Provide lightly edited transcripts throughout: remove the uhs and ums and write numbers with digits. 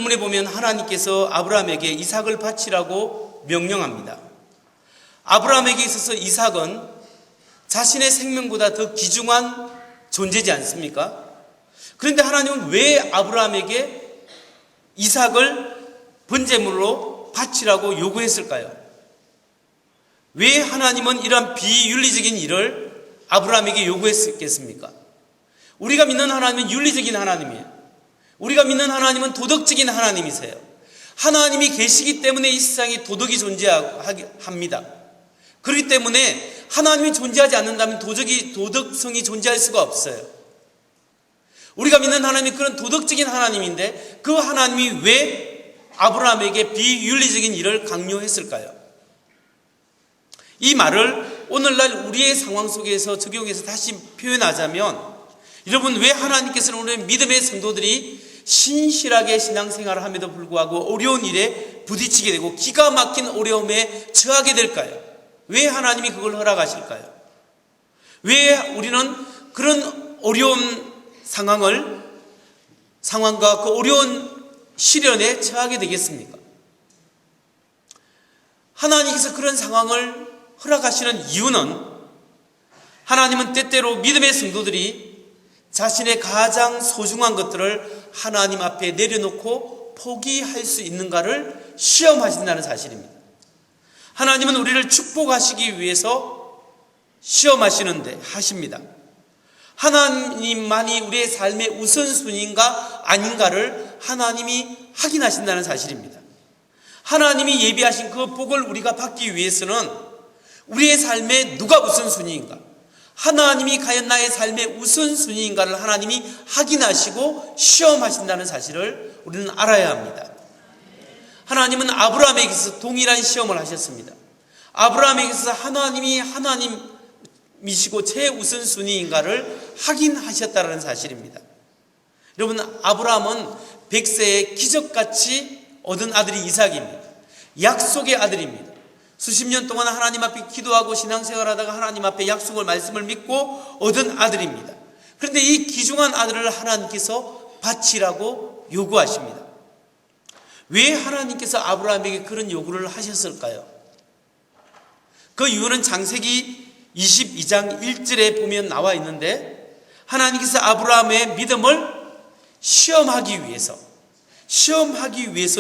본문에 보면 하나님께서 아브라함에게 이삭을 바치라고 명령합니다. 아브라함에게 있어서 이삭은 자신의 생명보다 더 귀중한 존재지 않습니까? 그런데 하나님은 왜 아브라함에게 이삭을 번제물로 바치라고 요구했을까요? 왜 하나님은 이러한 비윤리적인 일을 아브라함에게 요구했겠습니까? 우리가 믿는 하나님은 윤리적인 하나님이에요. 우리가 믿는 하나님은 도덕적인 하나님이세요. 하나님이 계시기 때문에 이 세상에 도덕이 존재합니다. 그렇기 때문에 하나님이 존재하지 않는다면 도저히 도덕성이 존재할 수가 없어요. 우리가 믿는 하나님이 그런 도덕적인 하나님인데 그 하나님이 왜 아브라함에게 비윤리적인 일을 강요했을까요? 이 말을 오늘날 우리의 상황 속에서 적용해서 다시 표현하자면, 여러분, 왜 하나님께서는 우리 믿음의 성도들이 신실하게 신앙생활을 함에도 불구하고 어려운 일에 부딪히게 되고 기가 막힌 어려움에 처하게 될까요? 왜 하나님이 그걸 허락하실까요? 왜 우리는 그런 어려운 상황과 그 어려운 시련에 처하게 되겠습니까? 하나님께서 그런 상황을 허락하시는 이유는, 하나님은 때때로 믿음의 성도들이 자신의 가장 소중한 것들을 하나님 앞에 내려놓고 포기할 수 있는가를 시험하신다는 사실입니다. 하나님은 우리를 축복하시기 위해서 시험하시는데 하십니다. 하나님만이 우리의 삶의 우선순위인가 아닌가를 하나님이 확인하신다는 사실입니다. 하나님이 예비하신 그 복을 우리가 받기 위해서는 우리의 삶에 누가 우선순위인가, 하나님이 과연 나의 삶의 우선순위인가를 하나님이 확인하시고 시험하신다는 사실을 우리는 알아야 합니다. 하나님은 아브라함에게서 동일한 시험을 하셨습니다. 아브라함에게서 하나님이 하나님이시고 최우선순위인가를 확인하셨다는 사실입니다. 여러분, 아브라함은 100세에 기적같이 얻은 아들이 이삭입니다. 약속의 아들입니다. 수십 년 동안 하나님 앞에 기도하고 신앙생활하다가 하나님 앞에 약속을 말씀을 믿고 얻은 아들입니다. 그런데 이 귀중한 아들을 하나님께서 바치라고 요구하십니다. 왜 하나님께서 아브라함에게 그런 요구를 하셨을까요? 그 이유는 창세기 22장 1절에 보면 나와 있는데, 하나님께서 아브라함의 믿음을 시험하기 위해서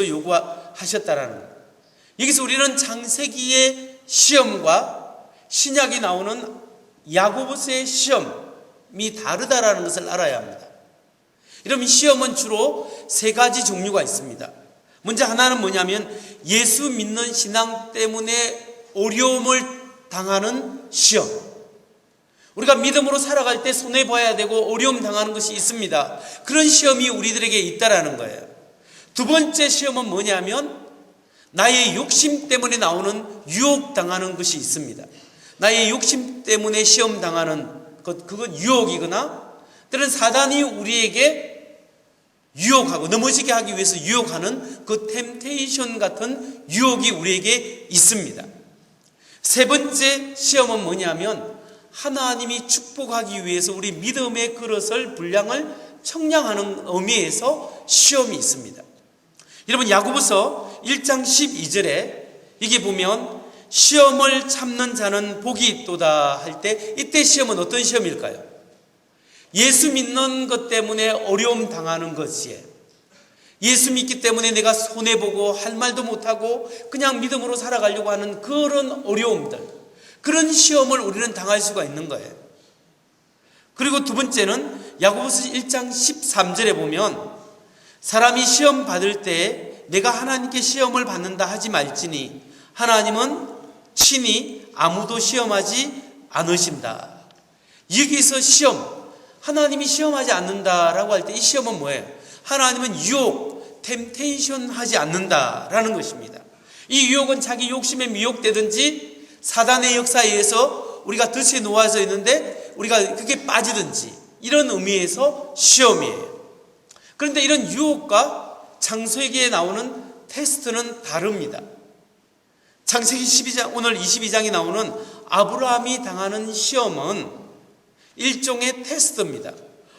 요구하셨다라는 거예요. 여기서 우리는 창세기의 시험과 신약이 나오는 야고보서의 시험이 다르다라는 것을 알아야 합니다. 여러분, 시험은 주로 세 가지 종류가 있습니다. 먼저 하나는 뭐냐면 예수 믿는 신앙 때문에 어려움을 당하는 시험. 우리가 믿음으로 살아갈 때 손해봐야 되고 어려움 당하는 것이 있습니다. 그런 시험이 우리들에게 있다라는 거예요. 두 번째 시험은 뭐냐면 나의 욕심 때문에 나오는 유혹당하는 것이 있습니다. 나의 욕심 때문에 시험당하는 것, 그건 유혹이거나 때로는 사단이 우리에게 유혹하고 넘어지게 하기 위해서 유혹하는 그 템테이션 같은 유혹이 우리에게 있습니다. 세 번째 시험은 뭐냐면 하나님이 축복하기 위해서 우리 믿음의 그릇을 분량을 청량하는 의미에서 시험이 있습니다. 여러분, 야고보서 1장 12절에 이게 보면 시험을 참는 자는 복이 있도다 할 때, 이때 시험은 어떤 시험일까요? 예수 믿는 것 때문에 어려움 당하는 것이에요. 예수 믿기 때문에 내가 손해보고 할 말도 못하고 그냥 믿음으로 살아가려고 하는 그런 어려움들, 그런 시험을 우리는 당할 수가 있는 거예요. 그리고 두 번째는 야고보서 1장 13절에 보면 사람이 시험 받을 때 내가 하나님께 시험을 받는다 하지 말지니 하나님은 친히 아무도 시험하지 않으신다. 여기서 시험, 하나님이 시험하지 않는다라고 할 때 이 시험은 뭐예요? 하나님은 유혹, 템테이션 하지 않는다라는 것입니다. 이 유혹은 자기 욕심에 미혹되든지 사단의 역사에 의해서 우리가 덫에 놓아져 있는데 우리가 그게 빠지든지 이런 의미에서 시험이에요. 그런데 이런 유혹과 창세기에 나오는 테스트는 다릅니다. 창세기 12장, 오늘 22장에 나오는 아브라함이 당하는 시험은 일종의 테스트입니다.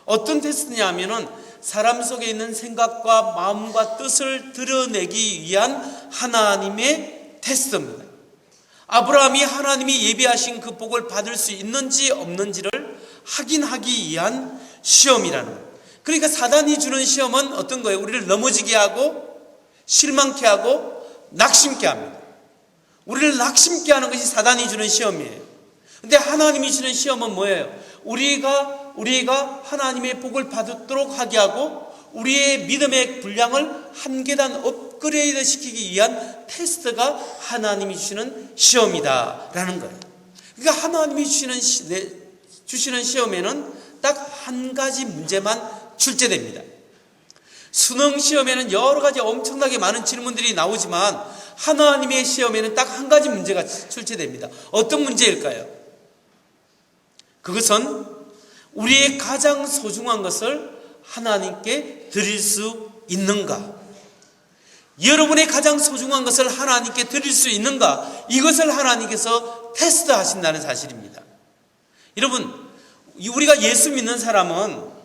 어떤 테스트냐 하면은 사람 속에 있는 생각과 마음과 뜻을 드러내기 위한 하나님의 테스트입니다. 아브라함이 하나님이 예비하신 그 복을 받을 수 있는지 없는지를 확인하기 위한 시험이라는 거예요. 그러니까 사단이 주는 시험은 어떤 거예요? 우리를 넘어지게 하고 실망케 하고 낙심케 합니다. 우리를 낙심케 하는 것이 사단이 주는 시험이에요. 근데 하나님이 주는 시험은 뭐예요? 우리가 하나님의 복을 받도록 하게 하고 우리의 믿음의 분량을 한 계단 업그레이드 시키기 위한 테스트가 하나님이 주시는 시험이다라는 거예요. 그러니까 하나님이 주시는 시험에는 딱 한 가지 문제만 출제됩니다. 수능 시험에는 여러 가지 엄청나게 많은 질문들이 나오지만 하나님의 시험에는 딱 한 가지 문제가 출제됩니다. 어떤 문제일까요? 그것은 우리의 가장 소중한 것을 하나님께 드릴 수 있는가? 여러분의 가장 소중한 것을 하나님께 드릴 수 있는가? 이것을 하나님께서 테스트하신다는 사실입니다. 여러분, 우리가 예수 믿는 사람은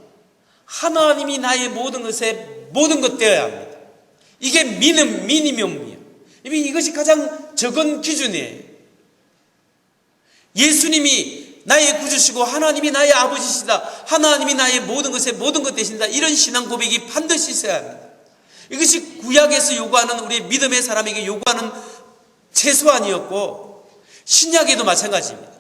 하나님이 나의 모든 것 되어야 합니다. 이게 미니멈이에요. 이것이 가장 적은 기준이에요. 예수님이 나의 구주시고 하나님이 나의 아버지시다. 하나님이 나의 모든 것 되신다. 이런 신앙 고백이 반드시 있어야 합니다. 이것이 구약에서 요구하는 우리의 믿음의 사람에게 요구하는 최소한이었고 신약에도 마찬가지입니다.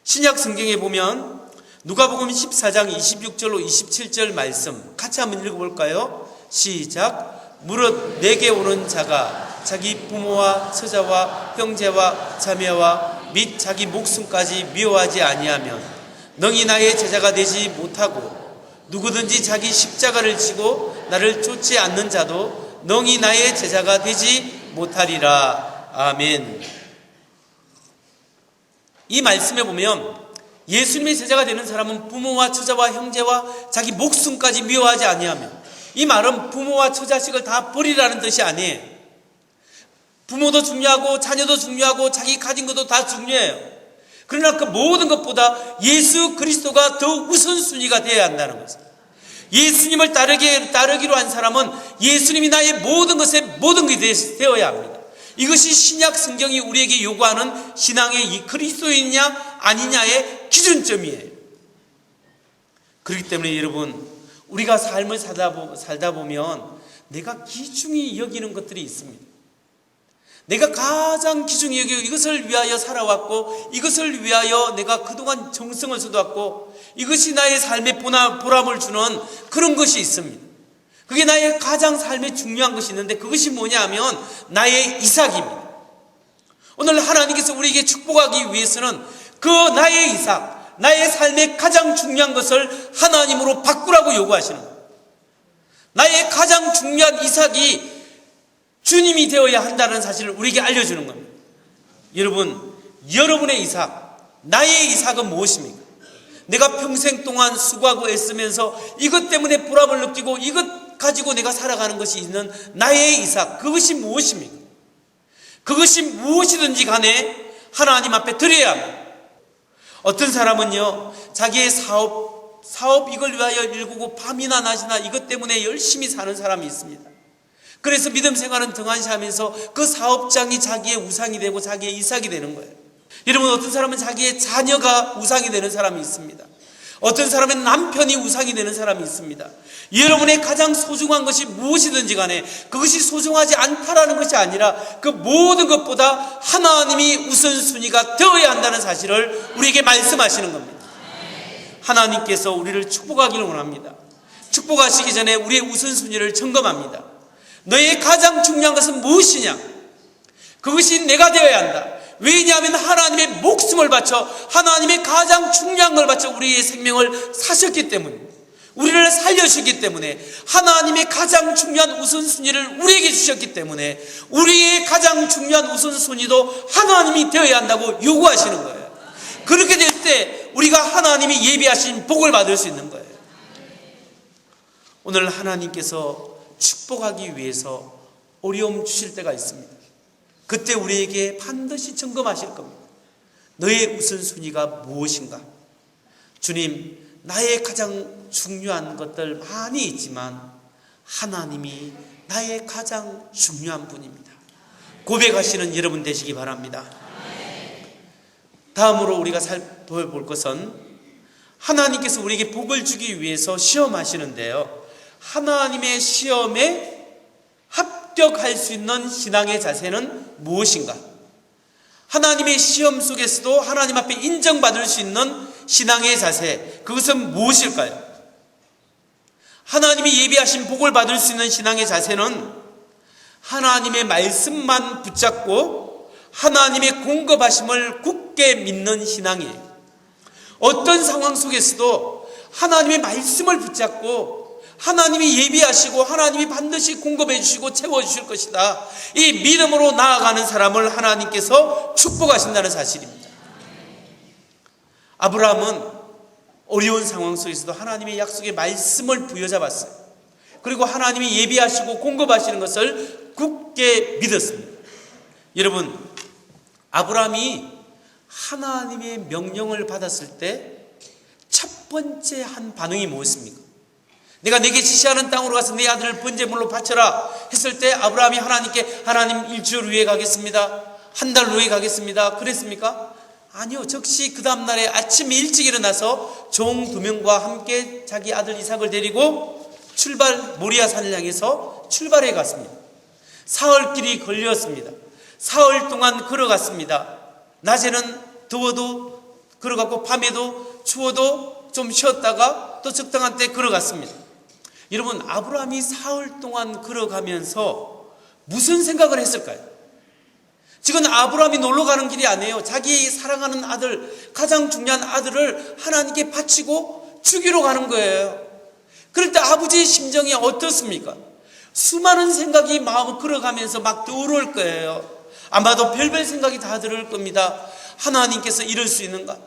신약 성경에 보면 누가복음 14장 26절로 27절 말씀 같이 한번 읽어볼까요? 시작. 무릇 내게 오는 자가 자기 부모와 처자와 형제와 자매와 및 자기 목숨까지 미워하지 아니하면 능히 나의 제자가 되지 못하고 누구든지 자기 십자가를 지고 나를 쫓지 않는 자도 능히 나의 제자가 되지 못하리라. 아멘. 이 말씀에 보면 예수님의 제자가 되는 사람은 부모와 처자와 형제와 자기 목숨까지 미워하지 아니하며, 이 말은 부모와 처자식을 다 버리라는 뜻이 아니에요. 부모도 중요하고 자녀도 중요하고 자기 가진 것도 다 중요해요. 그러나 그 모든 것보다 예수 그리스도가 더 우선순위가 되어야 한다는 것입니다. 예수님을 따르기로 한 사람은 예수님이 나의 모든 것이 되어야 합니다. 이것이 신약 성경이 우리에게 요구하는 신앙의 이 그리스도인이냐 아니냐의 기준점이에요. 그렇기 때문에 여러분, 우리가 삶을 살다 보면 내가 귀중히 여기는 것들이 있습니다. 내가 가장 귀중히 여기고 이것을 위하여 살아왔고 이것을 위하여 내가 그동안 정성을 쏟았고 이것이 나의 삶에 보람을 주는 그런 것이 있습니다. 그게 나의 가장 삶에 중요한 것이 있는데 그것이 뭐냐 하면 나의 이삭입니다. 오늘 하나님께서 우리에게 축복하기 위해서는 그 나의 이삭, 나의 삶의 가장 중요한 것을 하나님으로 바꾸라고 요구하시는 거예요. 나의 가장 중요한 이삭이 주님이 되어야 한다는 사실을 우리에게 알려주는 겁니다. 여러분, 여러분의 이삭, 나의 이삭은 무엇입니까? 내가 평생 동안 수고하고 애쓰면서 이것 때문에 보람을 느끼고 이것 가지고 내가 살아가는 것이 있는 나의 이삭, 그것이 무엇입니까? 그것이 무엇이든지 간에 하나님 앞에 드려야 합니다. 어떤 사람은요, 자기의 사업 이걸 위하여 일구고 밤이나 낮이나 이것 때문에 열심히 사는 사람이 있습니다. 그래서 믿음 생활은 등한시하면서 그 사업장이 자기의 우상이 되고 자기의 이삭이 되는 거예요. 여러분, 어떤 사람은 자기의 자녀가 우상이 되는 사람이 있습니다. 어떤 사람은 남편이 우상이 되는 사람이 있습니다. 여러분의 가장 소중한 것이 무엇이든지 간에 그것이 소중하지 않다라는 것이 아니라 그 모든 것보다 하나님이 우선순위가 되어야 한다는 사실을 우리에게 말씀하시는 겁니다. 하나님께서 우리를 축복하기를 원합니다. 축복하시기 전에 우리의 우선순위를 점검합니다. 너의 가장 중요한 것은 무엇이냐? 그것이 내가 되어야 한다. 왜냐하면 하나님의 목숨을 바쳐 하나님의 가장 중요한 걸 바쳐 우리의 생명을 사셨기 때문에, 우리를 살려주셨기 때문에, 하나님의 가장 중요한 우선순위를 우리에게 주셨기 때문에 우리의 가장 중요한 우선순위도 하나님이 되어야 한다고 요구하시는 거예요. 그렇게 될 때 우리가 하나님이 예비하신 복을 받을 수 있는 거예요. 오늘 하나님께서 축복하기 위해서 어려움 주실 때가 있습니다. 그때 우리에게 반드시 점검하실 겁니다. 너의 우선순위가 무엇인가? 주님, 나의 가장 중요한 것들 많이 있지만 하나님이 나의 가장 중요한 분입니다. 고백하시는 여러분 되시기 바랍니다. 다음으로 우리가 살펴볼 것은 하나님께서 우리에게 복을 주기 위해서 시험하시는데요, 하나님의 시험에 합격할 수 있는 신앙의 자세는 무엇인가? 하나님의 시험 속에서도 하나님 앞에 인정받을 수 있는 신앙의 자세, 그것은 무엇일까요? 하나님이 예비하신 복을 받을 수 있는 신앙의 자세는 하나님의 말씀만 붙잡고 하나님의 공급하심을 굳게 믿는 신앙이에요. 어떤 상황 속에서도 하나님의 말씀을 붙잡고 하나님이 예비하시고 하나님이 반드시 공급해 주시고 채워주실 것이다, 이 믿음으로 나아가는 사람을 하나님께서 축복하신다는 사실입니다. 아브라함은 어려운 상황 속에서도 하나님의 약속의 말씀을 부여잡았어요. 그리고 하나님이 예비하시고 공급하시는 것을 굳게 믿었습니다. 여러분, 아브라함이 하나님의 명령을 받았을 때 첫 번째 한 반응이 무엇입니까? 내가 내게 지시하는 땅으로 가서 내 아들을 번제물로 바쳐라 했을 때 아브라함이 하나님께, 하나님 일주일 후에 가겠습니다, 한 달 후에 가겠습니다, 그랬습니까? 아니요. 즉시 그 다음날에 아침 일찍 일어나서 종 2명과 함께 자기 아들 이삭을 데리고 모리아 산을 향해서 출발해 갔습니다. 사흘길이 걸렸습니다. 사흘 동안 걸어갔습니다. 낮에는 더워도 걸어갔고 밤에도 추워도 좀 쉬었다가 또 적당한 때 걸어갔습니다. 여러분, 아브라함이 사흘 동안 걸어가면서 무슨 생각을 했을까요? 지금 아브라함이 놀러 가는 길이 아니에요. 자기 사랑하는 아들, 가장 중요한 아들을 하나님께 바치고 죽이러 가는 거예요. 그럴 때 아버지의 심정이 어떻습니까? 수많은 생각이 마음을 걸어가면서 막 떠오를 거예요. 아마도 별별 생각이 다 들을 겁니다. 하나님께서 이럴 수 있는가?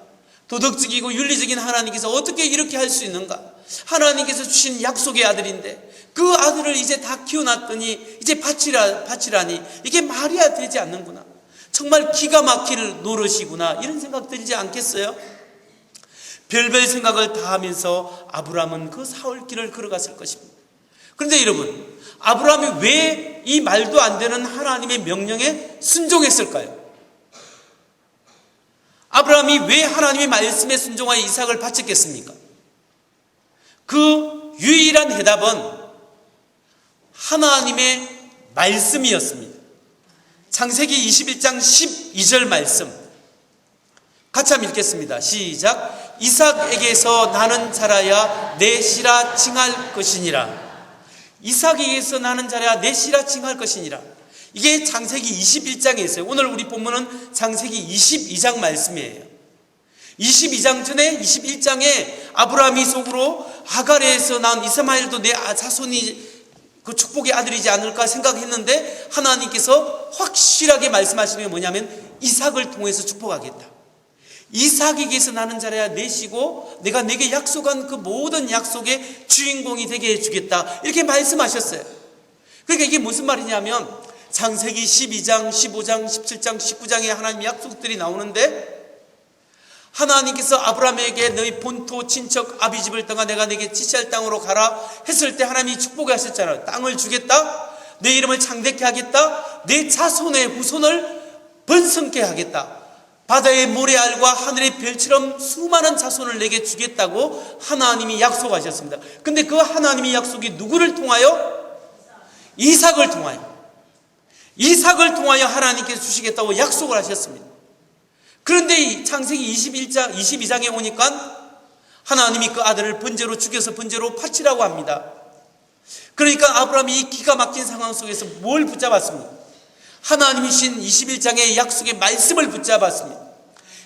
도덕적이고 윤리적인 하나님께서 어떻게 이렇게 할 수 있는가? 하나님께서 주신 약속의 아들인데 그 아들을 이제 다 키워놨더니 이제 바치라니 이게 말이 되지 않는구나. 정말 기가 막힐 노릇이구나. 이런 생각 들지 않겠어요? 별별 생각을 다 하면서 아브라함은 그 사흘길을 걸어갔을 것입니다. 그런데 여러분, 아브라함이 왜 이 말도 안 되는 하나님의 명령에 순종했을까요? 아브라함이 왜 하나님의 말씀에 순종하여 이삭을 바쳤겠습니까? 그 유일한 해답은 하나님의 말씀이었습니다. 창세기 21장 12절 말씀 같이 한번 읽겠습니다. 시작. 이삭에게서 나는 자라야 내 씨라 칭할 것이니라. 이삭에게서 나는 자라야 내 씨라 칭할 것이니라. 이게 창세기 21장에 있어요. 오늘 우리 본문은 창세기 22장 말씀이에요. 22장 전에 21장에 아브라함이 속으로 하갈에서 나온 이스마엘도 내 자손이 그 축복의 아들이지 않을까 생각했는데 하나님께서 확실하게 말씀하시는 게 뭐냐면 이삭을 통해서 축복하겠다. 이삭에게서 나는 자라야 내 씨고 내가 내게 약속한 그 모든 약속의 주인공이 되게 해주겠다. 이렇게 말씀하셨어요. 그러니까 이게 무슨 말이냐면 창세기 12장, 15장, 17장, 19장에 하나님의 약속들이 나오는데 하나님께서 아브라함에게 너희 본토 친척 아비집을 떠나 내가 내게 지시할 땅으로 가라 했을 때 하나님이 축복하셨잖아요. 땅을 주겠다, 내 이름을 창대케 하겠다, 내 자손의 후손을 번성케 하겠다, 바다의 모래알과 하늘의 별처럼 수많은 자손을 내게 주겠다고 하나님이 약속하셨습니다. 근데 그 하나님의 약속이 누구를 통하여? 이삭을 통하여 하나님께서 주시겠다고 약속을 하셨습니다. 그런데 이 창세기 22장에 오니까 하나님이 그 아들을 번제로 죽여서 번제로 바치라고 합니다. 그러니까 아브라함이 이 기가 막힌 상황 속에서 뭘 붙잡았습니까? 하나님이신 21장의 약속의 말씀을 붙잡았습니다.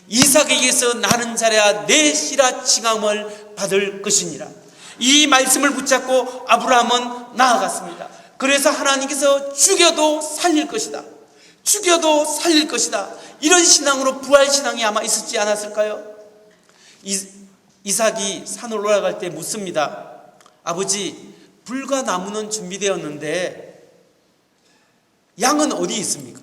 이삭에게서 나는 자라야 내 씨라 칭함을 받을 것이니라. 이 말씀을 붙잡고 아브라함은 나아갔습니다. 그래서 하나님께서 죽여도 살릴 것이다, 죽여도 살릴 것이다, 이런 신앙으로 부활신앙이 아마 있었지 않았을까요? 이삭이 산을 올라갈 때 묻습니다. 아버지, 불과 나무는 준비되었는데 양은 어디 있습니까?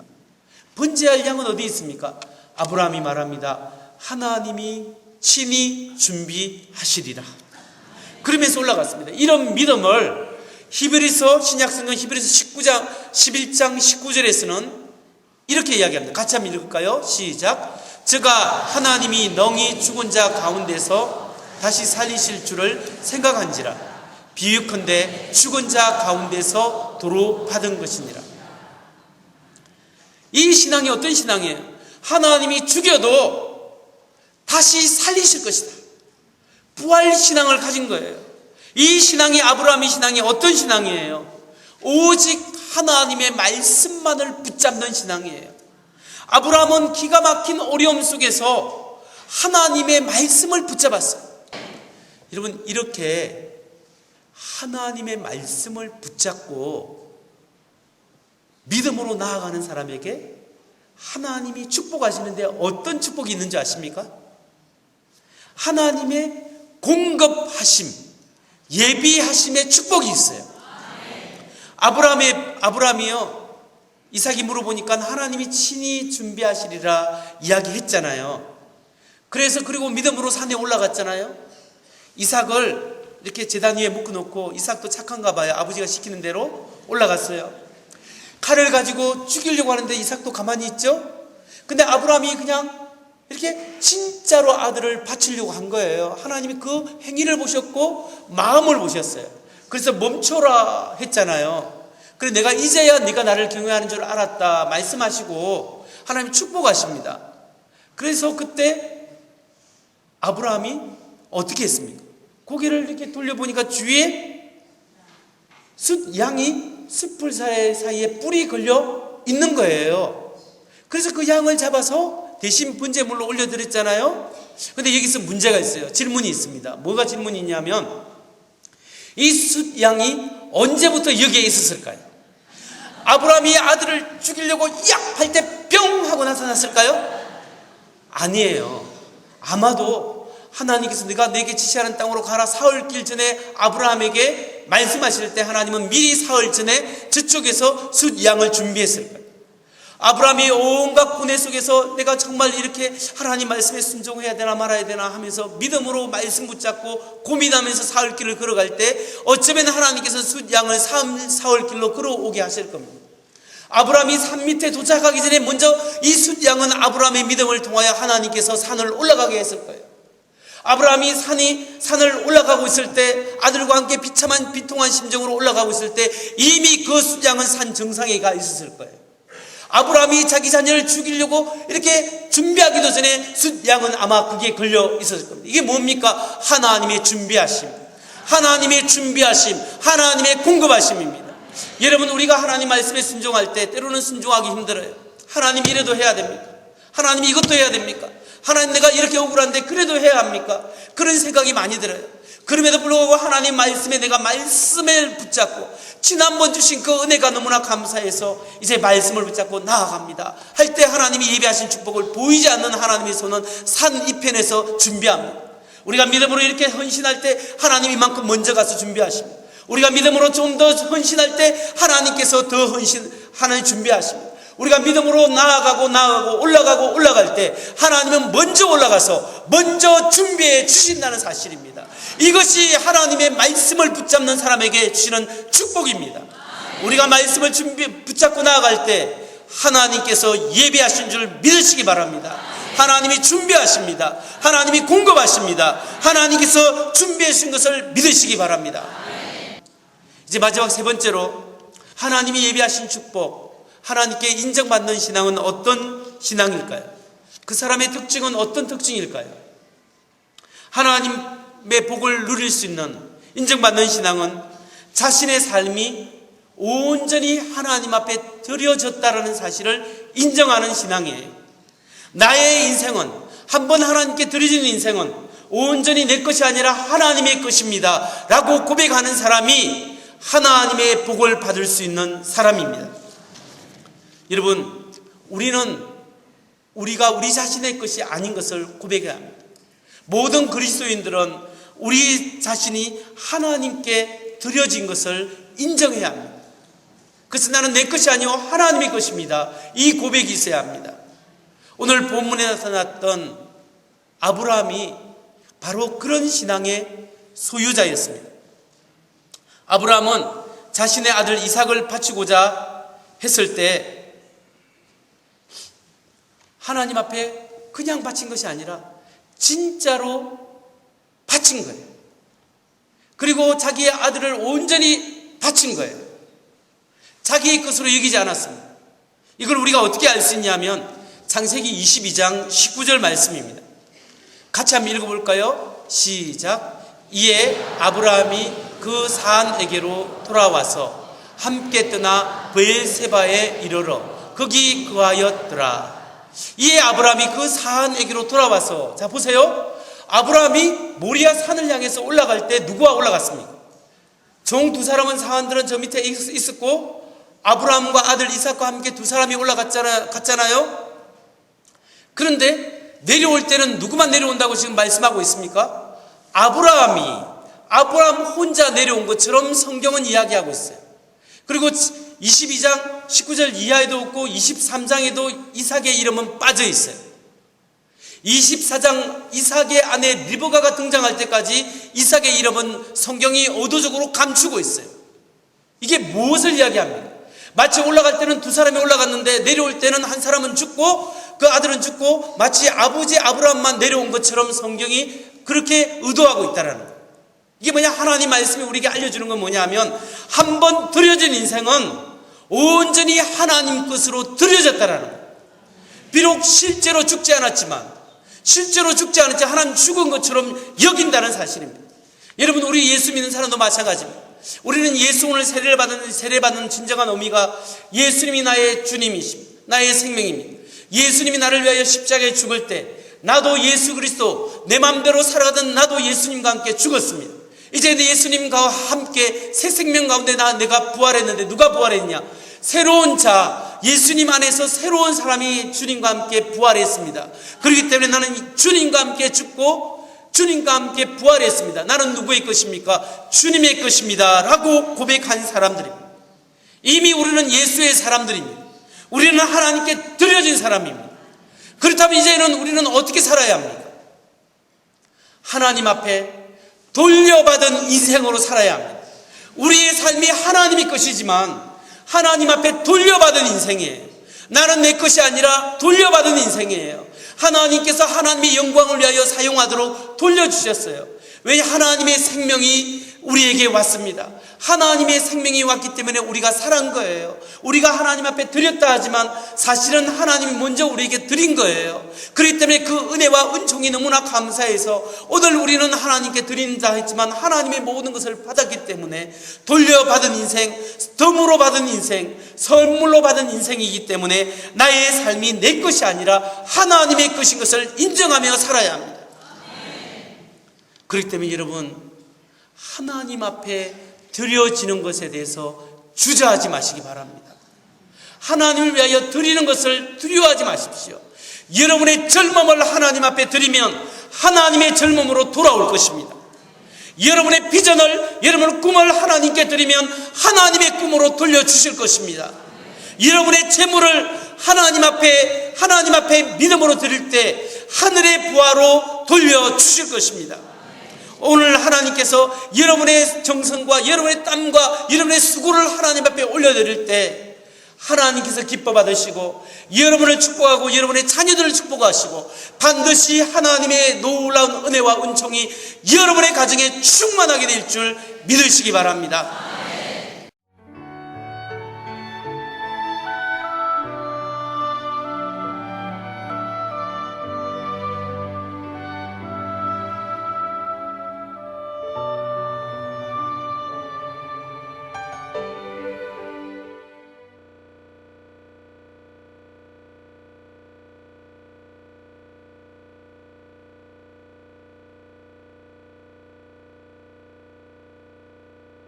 번제할 양은 어디 있습니까? 아브라함이 말합니다. 하나님이 친히 준비하시리라. 그러면서 올라갔습니다. 이런 믿음을 히브리서 신약성경 히브리서 11장 19절에서는 이렇게 이야기합니다. 같이 한번 읽을까요? 시작. 저가 하나님이 능히 죽은 자 가운데서 다시 살리실 줄을 생각한지라. 비유컨대 죽은 자 가운데서 도로 받은 것이니라. 이 신앙이 어떤 신앙이에요? 하나님이 죽여도 다시 살리실 것이다. 부활 신앙을 가진 거예요. 이 신앙이 아브라함의 신앙이 어떤 신앙이에요? 오직 하나님의 말씀만을 붙잡는 신앙이에요. 아브라함은 기가 막힌 어려움 속에서 하나님의 말씀을 붙잡았어요. 여러분, 이렇게 하나님의 말씀을 붙잡고 믿음으로 나아가는 사람에게 하나님이 축복하시는데 어떤 축복이 있는지 아십니까? 하나님의 공급하심, 예비하심의 축복이 있어요. 아브라함이요, 이삭이 물어보니까 하나님이 친히 준비하시리라 이야기했잖아요. 그래서 그리고 믿음으로 산에 올라갔잖아요. 이삭을 이렇게 제단 위에 묶어놓고, 이삭도 착한가 봐요. 아버지가 시키는 대로 올라갔어요. 칼을 가지고 죽이려고 하는데 이삭도 가만히 있죠. 근데 아브라함이 그냥 이렇게 진짜로 아들을 바치려고 한 거예요. 하나님이 그 행위를 보셨고 마음을 보셨어요. 그래서 멈춰라 했잖아요. 그래, 내가 이제야 네가 나를 경외하는 줄 알았다 말씀하시고 하나님이 축복하십니다. 그래서 그때 아브라함이 어떻게 했습니까? 고개를 이렇게 돌려보니까 주위에 양이 숯불 사이에 뿔이 걸려 있는 거예요. 그래서 그 양을 잡아서 대신 번제물로 올려드렸잖아요. 근데 여기서 문제가 있어요. 질문이 있습니다. 뭐가 질문이 있냐면, 이 숫양이 언제부터 여기에 있었을까요? 아브라함이 아들을 죽이려고 약 할 때 뿅 하고 나타났을까요? 아니에요. 아마도 하나님께서 네가 내게 지시하는 땅으로 가라 사흘 길 전에 아브라함에게 말씀하실 때 하나님은 미리 사흘 전에 저쪽에서 숫양을 준비했을 거예요. 아브라함이 온갖 고뇌 속에서 내가 정말 이렇게 하나님 말씀에 순종해야 되나 말아야 되나 하면서 믿음으로 말씀 붙잡고 고민하면서 사흘 길을 걸어갈 때 어쩌면 하나님께서 숫양을 사흘 길로 걸어오게 하실 겁니다. 아브라함이 산 밑에 도착하기 전에 먼저 이 숫양은 아브라함의 믿음을 통하여 하나님께서 산을 올라가게 했을 거예요. 아브라함이 산을 올라가고 있을 때, 아들과 함께 비참한 비통한 심정으로 올라가고 있을 때 이미 그 숫양은 산 정상에 가 있었을 거예요. 아브라함이 자기 자녀를 죽이려고 이렇게 준비하기도 전에 숫양은 아마 그게 걸려 있었을 겁니다. 이게 뭡니까? 하나님의 준비하심, 하나님의 준비하심, 하나님의 공급하심입니다. 여러분, 우리가 하나님 말씀에 순종할 때 때로는 순종하기 힘들어요. 하나님 이래도 해야 됩니까? 하나님 이것도 해야 됩니까? 하나님 내가 이렇게 억울한데 그래도 해야 합니까? 그런 생각이 많이 들어요. 그럼에도 불구하고 하나님 말씀에 내가 말씀을 붙잡고 지난번 주신 그 은혜가 너무나 감사해서 이제 말씀을 붙잡고 나아갑니다 할 때 하나님이 예비하신 축복을 보이지 않는 하나님의 손은 산 이편에서 준비합니다. 우리가 믿음으로 이렇게 헌신할 때 하나님이 이만큼 먼저 가서 준비하십니다. 우리가 믿음으로 좀 더 헌신할 때 하나님께서 더 헌신하는 준비하십니다. 우리가 믿음으로 나아가고 올라갈 때 하나님은 먼저 올라가서 먼저 준비해 주신다는 사실입니다. 이것이 하나님의 말씀을 붙잡는 사람에게 주시는 축복입니다. 우리가 말씀을 붙잡고 나아갈 때 하나님께서 예비하신 줄 믿으시기 바랍니다. 하나님이 준비하십니다. 하나님이 공급하십니다. 하나님께서 준비해 주신 것을 믿으시기 바랍니다. 이제 마지막 세 번째로, 하나님이 예비하신 축복, 하나님께 인정받는 신앙은 어떤 신앙일까요? 그 사람의 특징은 어떤 특징일까요? 하나님의 복을 누릴 수 있는, 인정받는 신앙은 자신의 삶이 온전히 하나님 앞에 드려졌다는 사실을 인정하는 신앙이에요. 나의 인생은, 한번 하나님께 드려진 인생은 온전히 내 것이 아니라 하나님의 것입니다 라고 고백하는 사람이 하나님의 복을 받을 수 있는 사람입니다. 여러분, 우리가 우리 자신의 것이 아닌 것을 고백해야 합니다. 모든 그리스도인들은 우리 자신이 하나님께 드려진 것을 인정해야 합니다. 그래서 나는 내 것이 아니고 하나님의 것입니다, 이 고백이 있어야 합니다. 오늘 본문에 나타났던 아브라함이 바로 그런 신앙의 소유자였습니다. 아브라함은 자신의 아들 이삭을 바치고자 했을 때 하나님 앞에 그냥 바친 것이 아니라 진짜로 바친 거예요. 그리고 자기의 아들을 온전히 바친 거예요. 자기의 것으로 여기지 않았습니다. 이걸 우리가 어떻게 알 수 있냐면 창세기 22장 19절 말씀입니다. 같이 한번 읽어볼까요? 시작. 이에 아브라함이 그 산에게로 돌아와서 함께 떠나 브엘세바에 이르러 거기 거하였더라. 이에 아브라함이 그 산에게로 돌아와서, 자 보세요. 아브라함이 모리아 산을 향해서 올라갈 때 누구와 올라갔습니까? 종 두 사람은 사람들은 저 밑에 있었고 아브라함과 아들 이삭과 함께 두 사람이 올라갔잖아요. 그런데 내려올 때는 누구만 내려온다고 지금 말씀하고 있습니까? 아브라함 혼자 내려온 것처럼 성경은 이야기하고 있어요. 그리고 22장 19절 이하에도 없고 23장에도 이삭의 이름은 빠져 있어요. 24장 이삭의 아내 리브가가 등장할 때까지 이삭의 이름은 성경이 의도적으로 감추고 있어요. 이게 무엇을 이야기합니까? 마치 올라갈 때는 두 사람이 올라갔는데 내려올 때는 한 사람은 죽고 그 아들은 죽고 마치 아버지 아브라함만 내려온 것처럼 성경이 그렇게 의도하고 있다는 거예요. 이게 뭐냐? 하나님 말씀이 우리에게 알려주는 건 뭐냐면 한 번 드려진 인생은 온전히 하나님 것으로 드려졌다는 거예요. 비록 실제로 죽지 않았지만 하나님 죽은 것처럼 여긴다는 사실입니다. 여러분, 우리 예수 믿는 사람도 마찬가지입니다. 우리는 예수 오늘 세례받는 진정한 의미가 예수님이 나의 주님이십니다. 나의 생명입니다. 예수님이 나를 위하여 십자가에 죽을 때 나도 예수 그리스도 내 마음대로 살아가던 나도 예수님과 함께 죽었습니다. 이제 예수님과 함께 새 생명 가운데 내가 부활했는데 누가 부활했냐? 새로운 자, 예수님 안에서 새로운 사람이 주님과 함께 부활했습니다. 그렇기 때문에 나는 주님과 함께 죽고 주님과 함께 부활했습니다. 나는 누구의 것입니까? 주님의 것입니다 라고 고백한 사람들입니다. 이미 우리는 예수의 사람들입니다. 우리는 하나님께 드려진 사람입니다. 그렇다면 이제는 우리는 어떻게 살아야 합니까? 하나님 앞에 돌려받은 인생으로 살아야 합니다. 우리의 삶이 하나님의 것이지만 하나님 앞에 돌려받은 인생이에요. 나는 내 것이 아니라 돌려받은 인생이에요. 하나님께서 하나님의 영광을 위하여 사용하도록 돌려주셨어요. 왜? 하나님의 생명이 우리에게 왔습니다. 하나님의 생명이 왔기 때문에 우리가 살은 거예요. 우리가 하나님 앞에 드렸다 하지만 사실은 하나님이 먼저 우리에게 드린 거예요. 그렇기 때문에 그 은혜와 은총이 너무나 감사해서 오늘 우리는 하나님께 드린다 했지만 하나님의 모든 것을 받았기 때문에 돌려받은 인생, 덤으로 받은 인생, 선물로 받은 인생이기 때문에 나의 삶이 내 것이 아니라 하나님의 것인 것을 인정하며 살아야 합니다. 그렇기 때문에 여러분, 하나님 앞에 드려지는 것에 대해서 주저하지 마시기 바랍니다. 하나님을 위하여 드리는 것을 두려워하지 마십시오. 여러분의 젊음을 하나님 앞에 드리면 하나님의 젊음으로 돌아올 것입니다. 여러분의 비전을, 여러분의 꿈을 하나님께 드리면 하나님의 꿈으로 돌려주실 것입니다. 여러분의 재물을 하나님 앞에 믿음으로 드릴 때 하늘의 부하로 돌려주실 것입니다. 오늘 하나님께서 여러분의 정성과 여러분의 땀과 여러분의 수고를 하나님 앞에 올려드릴 때 하나님께서 기뻐 받으시고 여러분을 축복하고 여러분의 자녀들을 축복하시고 반드시 하나님의 놀라운 은혜와 은총이 여러분의 가정에 충만하게 될 줄 믿으시기 바랍니다.